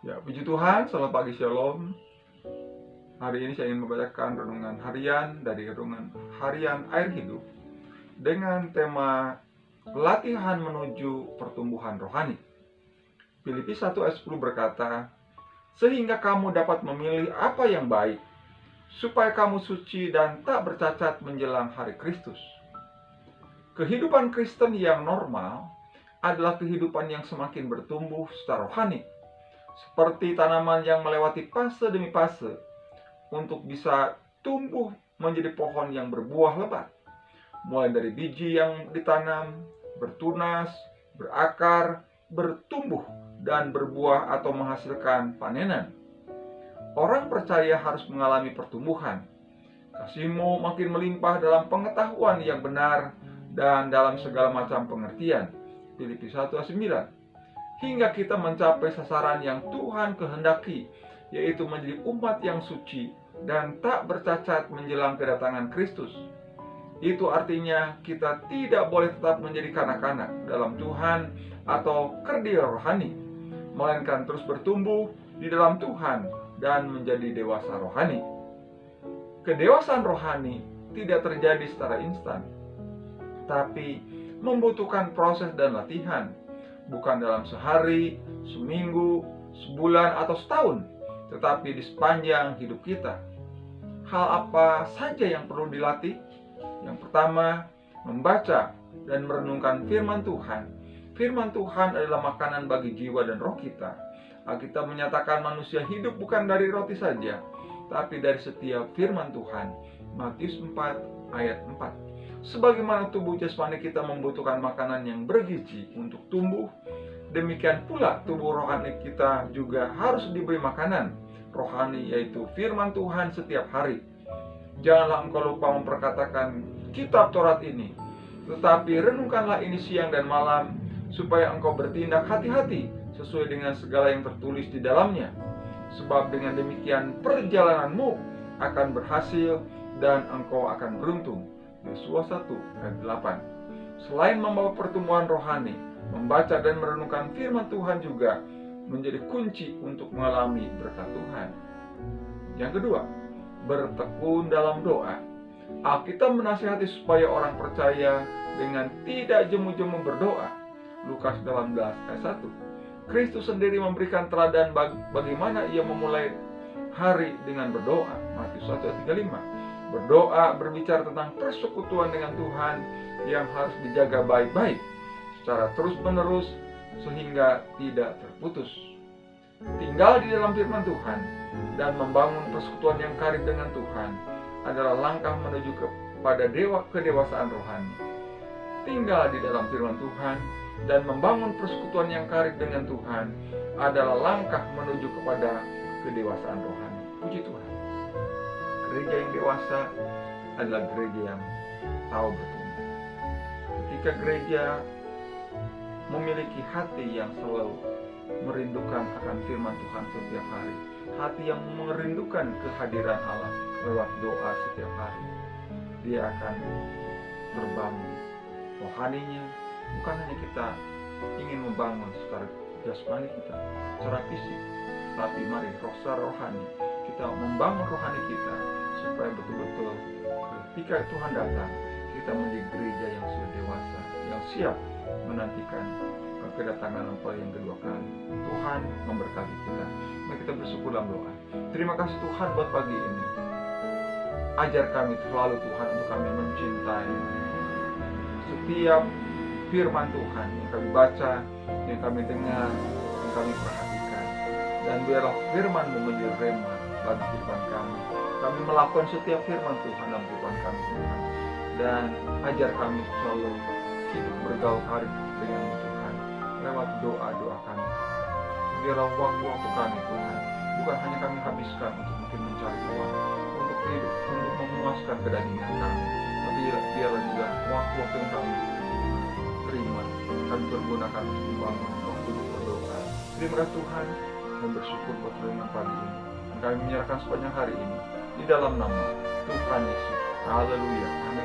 Ya, puji Tuhan, selamat pagi, Shalom. Hari ini saya ingin membacakan renungan harian dari renungan harian Air Hidup dengan tema latihan menuju pertumbuhan rohani. Filipi 1 ayat 10 berkata, sehingga kamu dapat memilih apa yang baik, supaya kamu suci dan tak bercacat menjelang hari Kristus. Kehidupan Kristen yang normal adalah kehidupan yang semakin bertumbuh secara rohani, seperti tanaman yang melewati fase demi fase untuk bisa tumbuh menjadi pohon yang berbuah lebat. Mulai dari biji yang ditanam, bertunas, berakar, bertumbuh, dan berbuah atau menghasilkan panenan. Orang percaya harus mengalami pertumbuhan. Kasihmu makin melimpah dalam pengetahuan yang benar dan dalam segala macam pengertian. Filipi 1 ayat 9. Hingga kita mencapai sasaran yang Tuhan kehendaki, yaitu menjadi umat yang suci dan tak bercacat menjelang kedatangan Kristus. Itu artinya kita tidak boleh tetap menjadi kanak-kanak dalam Tuhan atau kerdil rohani, melainkan terus bertumbuh di dalam Tuhan dan menjadi dewasa rohani. Kedewasaan rohani tidak terjadi secara instan, tapi membutuhkan proses dan latihan. Bukan dalam sehari, seminggu, sebulan, atau setahun, tetapi di sepanjang hidup kita. Hal apa saja yang perlu dilatih? Yang pertama, membaca dan merenungkan firman Tuhan. Firman Tuhan adalah makanan bagi jiwa dan roh kita. Alkitab menyatakan manusia hidup bukan dari roti saja, tapi dari setiap firman Tuhan. Matius 4 ayat 4. Sebagaimana tubuh jasmani kita membutuhkan makanan yang bergizi untuk tumbuh, demikian pula tubuh rohani kita juga harus diberi makanan rohani, yaitu firman Tuhan setiap hari. Janganlah engkau lupa memperkatakan kitab Taurat ini, tetapi renungkanlah ini siang dan malam, supaya engkau bertindak hati-hati sesuai dengan segala yang tertulis di dalamnya. Sebab dengan demikian perjalananmu akan berhasil dan engkau akan beruntung. Yesus 1 ayat 8. Selain membawa pertumbuhan rohani, membaca dan merenungkan firman Tuhan juga menjadi kunci untuk mengalami berkat Tuhan. Yang kedua, bertekun dalam doa. Alkitab menasihati supaya orang percaya dengan tidak jemu-jemu berdoa. Lukas 18 ayat 1. Kristus sendiri memberikan teladan bagaimana ia memulai hari dengan berdoa. Matius 1 ayat 35. Berdoa berbicara tentang persekutuan dengan Tuhan yang harus dijaga baik-baik secara terus-menerus sehingga tidak terputus. Tinggal di dalam firman Tuhan dan membangun persekutuan yang karib dengan Tuhan adalah langkah menuju kepada kedewasaan rohani. Tinggal di dalam firman Tuhan dan membangun persekutuan yang karib dengan Tuhan adalah langkah menuju kepada kedewasaan rohani. Puji Tuhan. Gereja yang dewasa adalah gereja yang tahu bertumbuh. Ketika gereja memiliki hati yang selalu merindukan akan firman Tuhan setiap hari, hati yang merindukan kehadiran Allah lewat doa setiap hari, dia akan terbangun rohaninya. Bukan hanya kita ingin membangun secara jasmani kita, secara fisik, tapi mari secara rohani kita membangun rohani kita supaya betul-betul ketika Tuhan datang kita menjadi gereja yang sudah dewasa, yang siap menantikan kedatangan Engkau yang kedua kali. Tuhan memberkati kita. Mari kita bersyukur dalam doa. Terima kasih Tuhan buat pagi ini. Ajar kami selalu Tuhan untuk kami mencintai setiap firman Tuhan yang kami baca, yang kami dengar, yang kami perhatikan. Dan biarlah firman-Mu menjadi rema bagi kehidupan kami. Kami melakukan setiap firman Tuhan dalam kehidupan kami Tuhan. Dan ajar kami selalu hidup bergaul karib dengan Tuhan lewat doa-doa kami. Biarlah waktu-waktu kami Tuhan bukan hanya kami habiskan untuk mungkin mencari uang, untuk hidup, untuk memuaskan kedagingan kami, tapi biarlah juga waktu-waktu yang kami terima kami pergunakan untuk membangun waktu berdoa. Terima kasih Tuhan dan bersyukur buat renungan pagi ini. Kami menyerahkan sepanjang hari ini di dalam nama Tuhan Yesus. Haleluya.